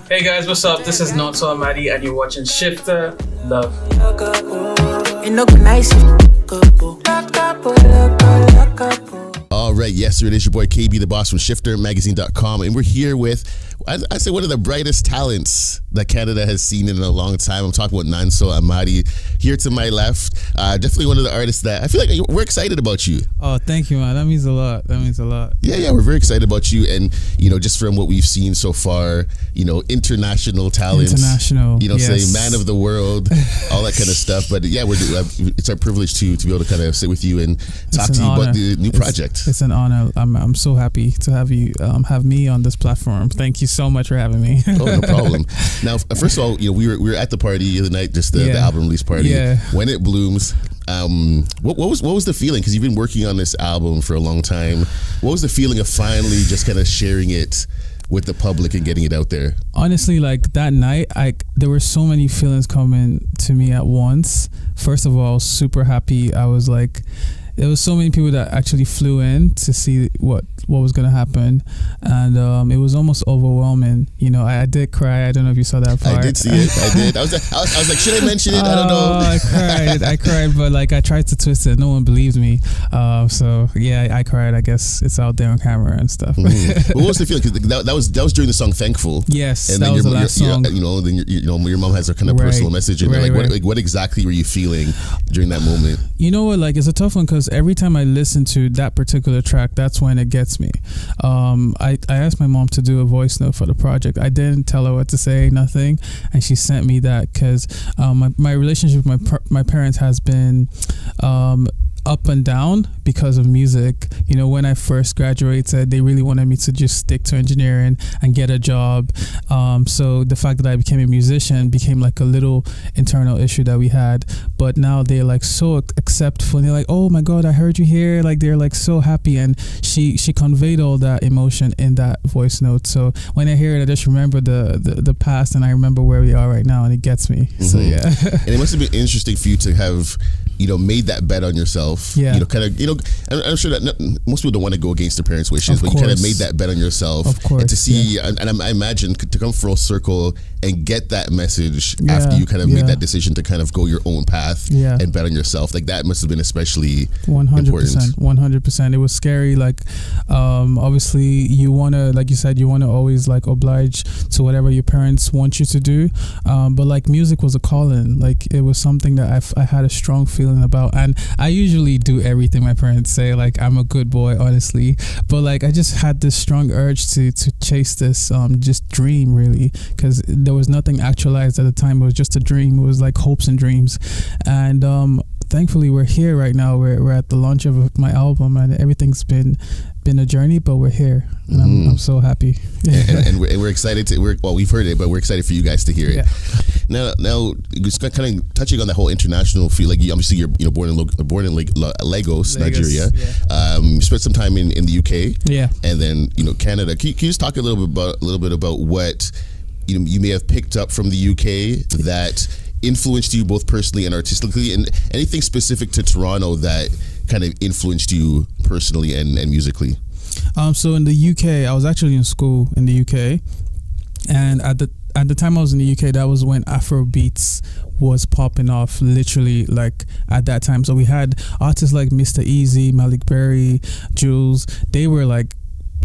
Hey guys, what's up? This is Nonso Amadi and you're watching Shifter Love. All right, yes, it is your boy KB, the boss from ShifterMagazine.com, and we're here with, I say, one of the brightest talents that Canada has seen in a long time. I'm talking about Nonso Amadi. Here to my left, definitely one of the artists that I feel like we're excited about you. Oh, thank you, man. That means a lot. Yeah, we're very excited about you, and just from what we've seen so far, international talent, yes. Say man of the world, all that kind of stuff. But yeah, it's our privilege to be able to kind of sit with you and talk to you about the new project. It's an honor. I'm so happy to have you have me on this platform. Thank you so much for having me. Oh, no problem. Now, first of all, we were at the party the other night, just the album release party. Yeah. When It Blooms. What was the feeling? Because you've been working on this album for a long time. What was the feeling of finally just kind of sharing it with the public and getting it out there? Honestly, like that night, there were so many feelings coming to me at once. First of all, super happy. I was like, there was so many people that actually flew in to see what was going to happen, and it was almost overwhelming. I did cry. I don't know if you saw that part. I did see it. I did. I was like, should I mention it? I don't know. I cried, but like I tried to twist it. No one believed me. So yeah, I cried. I guess it's out there on camera and stuff. Mm-hmm. What was the feeling? Because that was during the song "Thankful." Yes, and that was the last song. Then your mom has her kind of personal message, and what exactly were you feeling during that moment? You know what? Like, it's a tough one because every time I listen to that particular track, that's when it gets me. I asked my mom to do a voice note for the project. I didn't tell her what to say, nothing, and she sent me that because my relationship with my parents has been up and down because of music. When I first graduated, they really wanted me to just stick to engineering and get a job. So the fact that I became a musician became like a little internal issue that we had. But now they're like so acceptful. And they're like, oh my God, I heard you here. Like they're like so happy. And she conveyed all that emotion in that voice note. So when I hear it, I just remember the past and I remember where we are right now, and it gets me. Mm-hmm. So yeah. And it must have been interesting for you to have made that bet on yourself. Yeah. I'm sure that most people don't want to go against their parents' wishes, but you kind of made that bet on yourself. Of course. And to see, and I imagine to come full circle and get that message after you kind of made that decision to kind of go your own path and bet on yourself, like that must have been especially 100%, important. 100%. It was scary. Like, obviously you want to, like you said, you want to always like oblige to whatever your parents want you to do. But like music was a calling. Like it was something that I had a strong feeling about, and I usually do everything my parents say. Like I'm a good boy, honestly, but like I just had this strong urge to chase this just dream, really, because there was nothing actualized at the time. It was just a dream. It was like hopes and dreams, and thankfully we're here right now. We're at the launch of my album, and everything's been a journey, but we're here, and I'm so happy. and we're excited to. We've heard it, but we're excited for you guys to hear it. Yeah. Now, just kind of touching on the whole international feel. Like obviously you're born in Lagos, Nigeria. Yeah. You spent some time in the UK. Yeah. And then Canada. Can you just talk a little bit about what you may have picked up from the UK that influenced you both personally and artistically, and anything specific to Toronto that kind of influenced you personally and musically? So in the UK, I was actually in school in the UK, and at the time I was in the UK, that was when Afrobeats was popping off, literally, like at that time. So we had artists like Mr. Easy, Malik Berry, Jules. They were like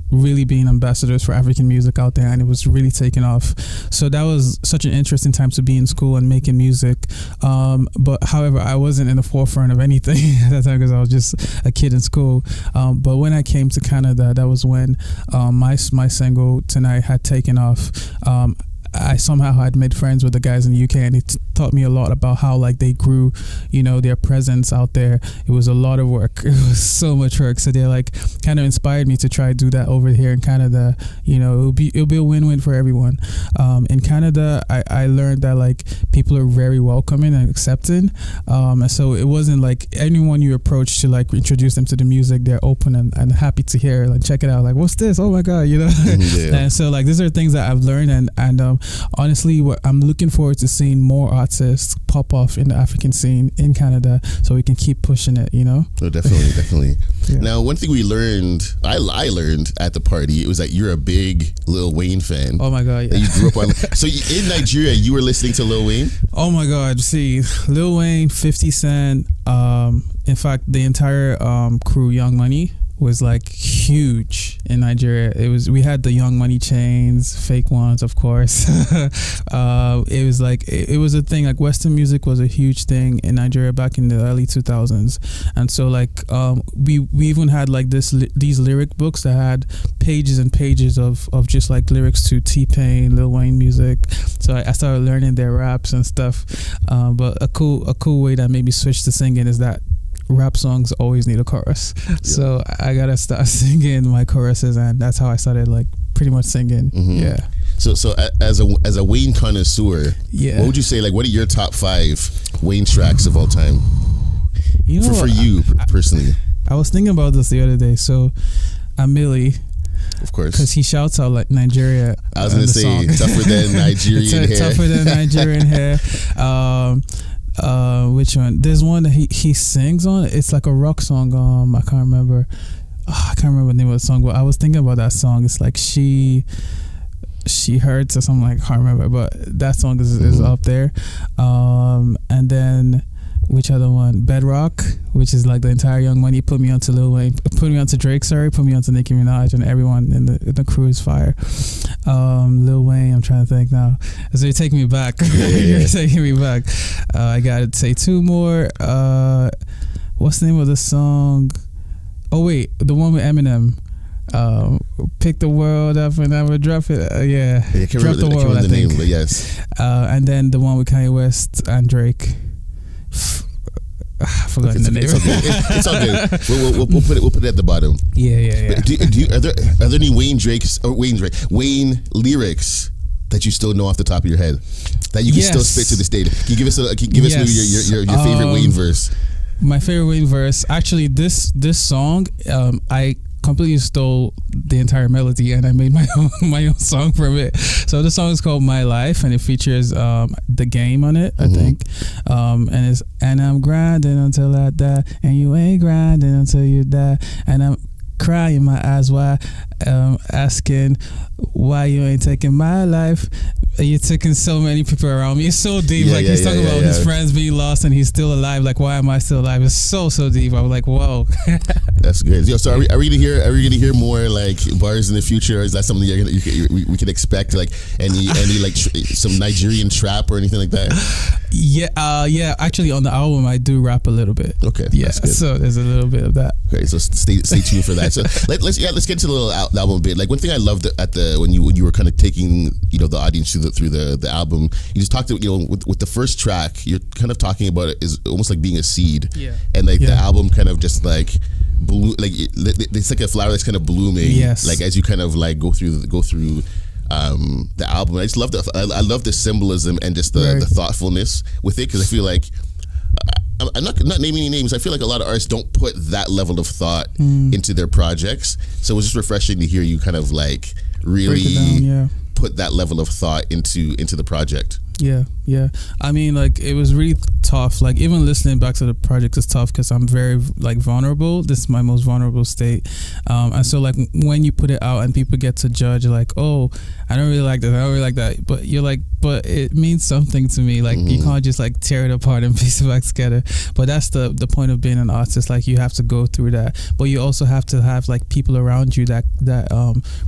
really being ambassadors for African music out there, and it was really taking off. So that was such an interesting time to be in school and making music. But however, I wasn't in the forefront of anything at that time because I was just a kid in school. But when I came to Canada, that was when my single Tonight had taken off. I somehow had made friends with the guys in the UK, and it taught me a lot about how like they grew, their presence out there. It was a lot of work. It was so much work. So they like kind of inspired me to try to do that over here in Canada. It'll be a win-win for everyone. In Canada, I learned that like people are very welcoming and accepting. And so it wasn't like anyone you approach to like introduce them to the music, they're open and happy to hear, like check it out. Like, what's this? Oh my God, Yeah. And so like these are things that I've learned, and honestly, I'm looking forward to seeing more artists artists pop off in the African scene in Canada, so we can keep pushing it, you know? No, definitely. Yeah. Now, one thing we learned, I learned at the party, it was that you're a big Lil Wayne fan. Oh my God, yeah. That you grew up on. So in Nigeria, you were listening to Lil Wayne? Oh my God, see, Lil Wayne, 50 Cent, in fact, the entire crew, Young Money, was like huge in Nigeria. We had the Young Money chains, fake ones, of course. It was like, it was a thing, like Western music was a huge thing in Nigeria back in the early 2000s. And so like, we even had like these lyric books that had pages and pages of just like lyrics to T-Pain, Lil Wayne music. So I started learning their raps and stuff. But a cool way that made me switch to singing is that rap songs always need a chorus. Yeah. So I gotta start singing my choruses, and that's how I started like pretty much singing. Mm-hmm. Yeah. So as a Wayne connoisseur, what would you say, like, what are your top 5 Wayne tracks of all time? You know, for you personally. I was thinking about this the other day. So Millie, of course, because he shouts out like Nigeria. I was gonna say song. Tougher than Nigerian hair. Tougher than Nigerian hair. Which one? There's one that he sings on. It's like a rock song. I can't remember the name of the song, but I was thinking about that song. It's like she hurts or something, like I can't remember, but that song is up there. And then which other one? Bedrock, which is like the entire Young Money. Put me onto Lil Wayne, put me onto Drake, put me onto Nicki Minaj, and everyone in the crew is fire. Lil Wayne, I'm trying to think now. So you're taking me back. You're taking me back. I gotta say 2 more. What's the name of the song? Oh wait, the one with Eminem. Pick the world up and I would drop it. Drop the world. I think. Name, but yes. And then the one with Kanye West and Drake. I forgot the name. It's all good. We'll put it at the bottom. Yeah. Are there any Wayne lyrics that you still know off the top of your head that you can still spit to this day? Can you give us maybe your favorite Wayne verse? My favorite Wayne verse, actually, this song, I completely stole the entire melody and I made my own song from it. So the song is called My Life, and it features The Game on it, I think. And I'm grinding until I die, and you ain't grinding until you die, and I'm crying my eyes wide, asking why you ain't taking my life. You're taking so many people around me. It's so deep. He's talking about his friends being lost and he's still alive. Like, why am I still alive? It's so deep. I was like, whoa. That's good. Yo, so are we gonna hear more like bars in the future? Or is that something we can expect? Like any like some Nigerian trap or anything like that? Yeah. Actually, on the album, I do rap a little bit. Okay. Yeah. So there's a little bit of that. Okay. So stay tuned for that. So let's get to the little album a bit. Like one thing I loved when you were kind of taking the audience through the album, you just talked with the first track, you're kind of talking about it is almost like being a seed, and like the album kind of just like it's like a flower that's kind of blooming, like as you kind of like go through the album. I just love I love the symbolism and just the thoughtfulness with it, because I feel like I'm not naming any names. I feel like a lot of artists don't put that level of thought into their projects, so it was just refreshing to hear you kind of like really put that level of thought into the project. Yeah. I mean, like, it was really tough. Like, even listening back to the project is tough because I'm very like vulnerable. This is my most vulnerable state, and so like when you put it out and people get to judge, like, oh, I don't really like this, I don't really like that, but you're like, but it means something to me. Like, you can't just like tear it apart and piece it back together. But that's the point of being an artist. Like, you have to go through that, but you also have to have like people around you that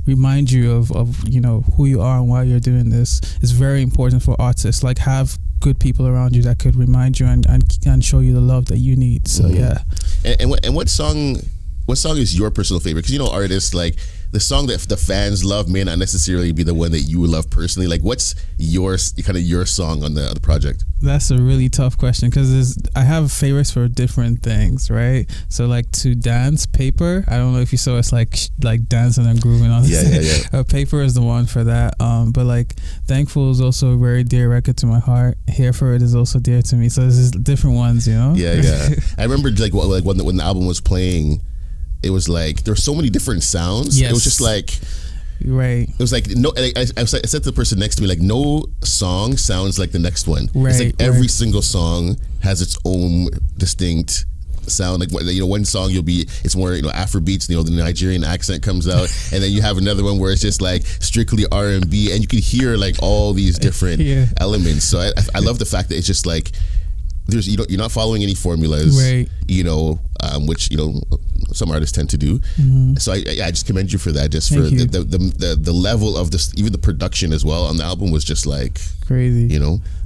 remind you of who you are and why you're doing this. It's very important for artists. Like, have good people around you that could remind you and show you the love that you need. So And what song is your personal favorite? Because artists, like, the song that the fans love may not necessarily be the one that you love personally. Like, what's your song on the project? That's a really tough question because I have favorites for different things, right? So like To Dance, Paper. I don't know if you saw, it's like dancing and grooving on this. Yeah. Paper is the one for that. But like Thankful is also a very dear record to my heart. Here For It is also dear to me. So there's different ones, Yeah. I remember like when the album was playing, it was like there were so many different sounds. Yes. It was just like Right. It was like no. I said to the person next to me, like, no song sounds like the next one. Right. It's like every single song has its own distinct sound. Like, one song it's more Afro beats. The Nigerian accent comes out, and then you have another one where it's just like strictly R&B, and you can hear like all these different elements. So I love the fact that it's just like you're not following any formulas, right? Which some artists tend to do. So I just commend you for that. Just Thank for you. the level of this, even the production as well on the album was just like crazy.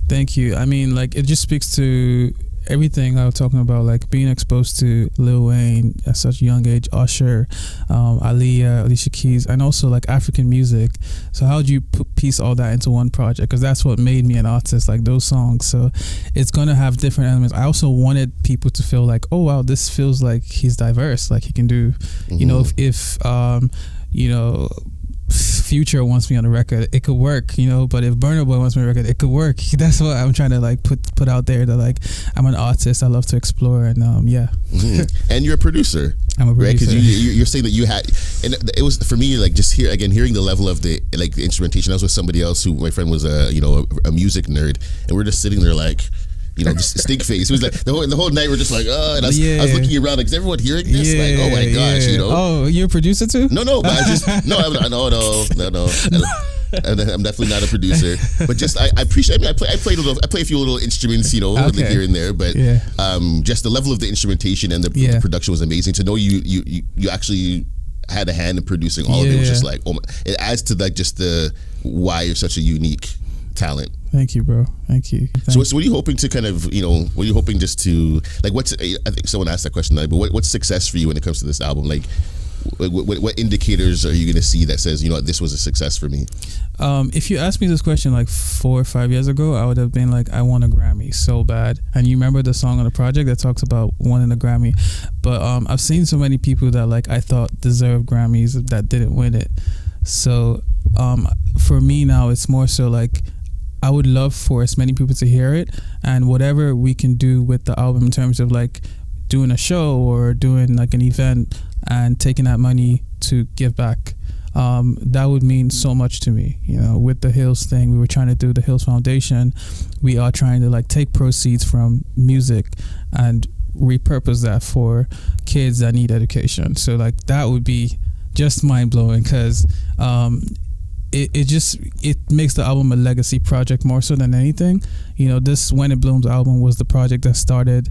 Thank you. I mean, like, it just speaks to everything I was talking about, like being exposed to Lil Wayne at such a young age, Usher, Aaliyah, Alicia Keys, and also like African music. So how do you piece all that into one project? Because that's what made me an artist, like those songs. So it's gonna have different elements. I also wanted people to feel like, oh wow, this feels like he's diverse, like he can do, if Future wants me on the record, it could work, but if Burna Boy wants me on the record, it could work. That's what I'm trying to like put out there, that like I'm an artist, I love to explore, and and you're a producer. I'm a producer, right? Because you're saying that you had, and it was for me like just hearing the level of the instrumentation. I was with somebody else who, my friend was a music nerd, and we're just sitting there like, just stink face. It was like the whole night we're just like, and I was looking around like, is everyone hearing this? Like, oh my gosh, Oh, you're a producer too? No, but no. I'm definitely not a producer, but just I appreciate. I play a few little instruments, Okay. here and there, but just the level of the instrumentation and the production was amazing. To know you actually had a hand in producing all of it was just like, it adds to like just the why you're such a unique talent. Thank you, bro. Thank you. So what are you hoping to kind of, what are you hoping just to, like, I think someone asked that question, but what's success for you when it comes to this album? Like, what indicators are you going to see that says, this was a success for me? If you asked me this question like 4 or 5 years ago, I would have been like, I want a Grammy so bad. And you remember the song on the project that talks about wanting a Grammy. But I've seen so many people that like I thought deserved Grammys that didn't win it. So for me now, it's more so like, I would love for as many people to hear it, and whatever we can do with the album in terms of like doing a show or doing like an event and taking that money to give back, that would mean so much to me. With the Hills thing, we were trying to do the Hills Foundation. We are trying to like take proceeds from music and repurpose that for kids that need education. So like that would be just mind blowing, because it makes the album a legacy project more so than anything. This When It Blooms album was the project that started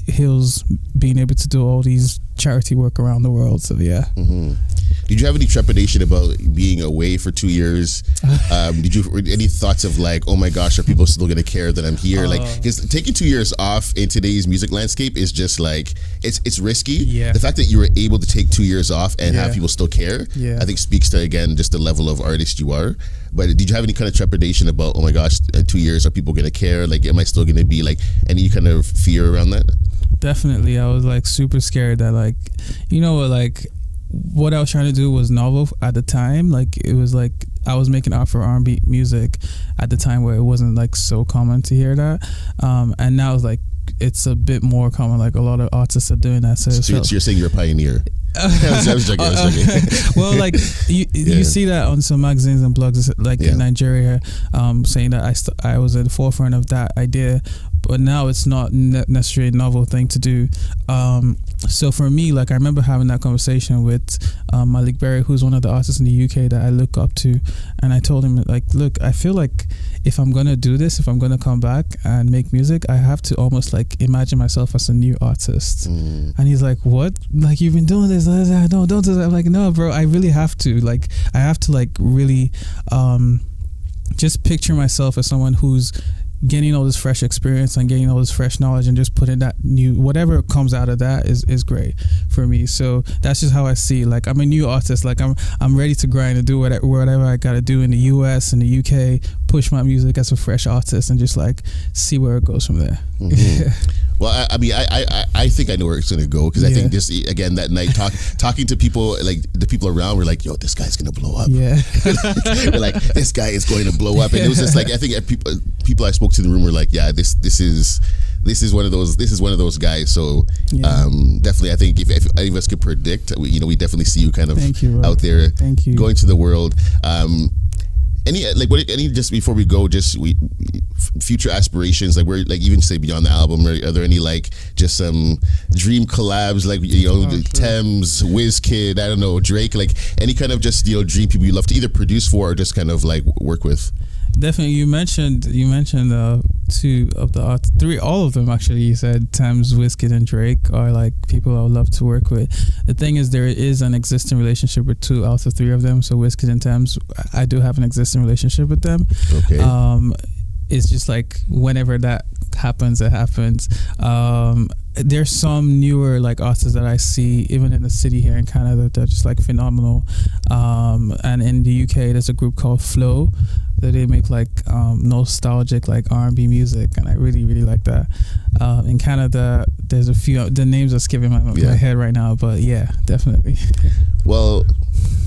Hills being able to do all these charity work around the world. So yeah. Did you have any trepidation about being away for 2 years? Did you any thoughts of like, oh my gosh, are people still gonna care that I'm here? Like, because taking 2 years off in today's music landscape is just like, it's risky. Yeah. The fact that you were able to take 2 years off and have people still care, I think speaks to, again, just the level of artist you are. But did you have any kind of trepidation about, oh my gosh, 2 years, are people gonna care? Like, am I still gonna be like, any kind of fear around that? Definitely. I was like super scared that like, what I was trying to do was novel at the time. Like, it was like I was making Afro-R&B music at the time where it wasn't like so common to hear that, and now it's like it's a bit more common. Like a lot of artists are doing that. So you're saying you're a pioneer. I was joking. Well, like you see that on some magazines and blogs, like in Nigeria, saying that I was at the forefront of that idea, but now it's not necessarily a novel thing to do. So for me, like I remember having that conversation with Malik Berry, who's one of the artists in the UK that I look up to, and I told him like, look, I feel like if I'm gonna do this, if I'm gonna come back and make music, I have to almost like imagine myself as a new artist. And he's like, what? Like, you've been doing this? No, don't do that. I'm like, no, bro, I really have to. Like, I have to like really just picture myself as someone who's getting all this fresh experience and getting all this fresh knowledge, and just putting that new, whatever comes out of that is great for me. So that's just how I see it. Like, I'm a new artist. Like, I'm ready to grind and do whatever I gotta do in the US and the UK, push my music as a fresh artist, and just like see where it goes from there. Well, I mean, I think I know where it's gonna go because I Yeah. think this again that night talking to people, like the people around were like, "Yo, this guy's gonna blow up." Yeah. We're like, this guy is going to blow up, and it was just like I think people I spoke to in the room were like, "Yeah, this is one of those guys." So Yeah. definitely, I think if any of us could predict, we definitely see you kind of Thank you, bro. out there, Thank you. going to the world. Any just before we go, just future aspirations, like where, like even say beyond the album, are there any like just some dream collabs, like Tems, Wizkid, I don't know, Drake, like any kind of just dream people you love to either produce for or just kind of like work with? Definitely, you mentioned two of the three, all of them actually. You said Tems, Wizkid, and Drake are like people I would love to work with. The thing is, there is an existing relationship with two out of three of them. So Wizkid and Tems, I do have an existing relationship with them. Okay. It's just like whenever that happens, it happens. There's some newer like artists that I see even in the city here in Canada that are just like phenomenal. And in the UK, there's a group called Flow. That they make like nostalgic like R&B music, and I really like that. In Canada, there's a few. The names are skipping my head right now, but yeah, definitely. Well,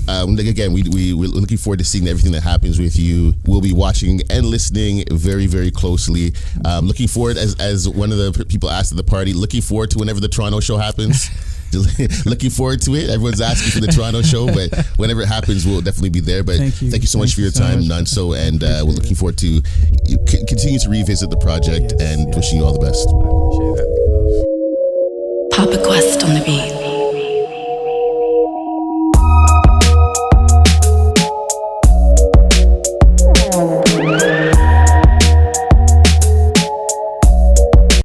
again, we're looking forward to seeing everything that happens with you. We'll be watching and listening very closely. Looking forward, as one of the people asked at the party, looking forward to whenever the Toronto show happens. Looking forward to it. Everyone's asking for the Toronto show, but whenever it happens, we'll definitely be there. But thank you so much for your time, Nonso, and we're looking forward to you continue to revisit the project and wishing you all the best. I appreciate that. Papa Quest on the beat.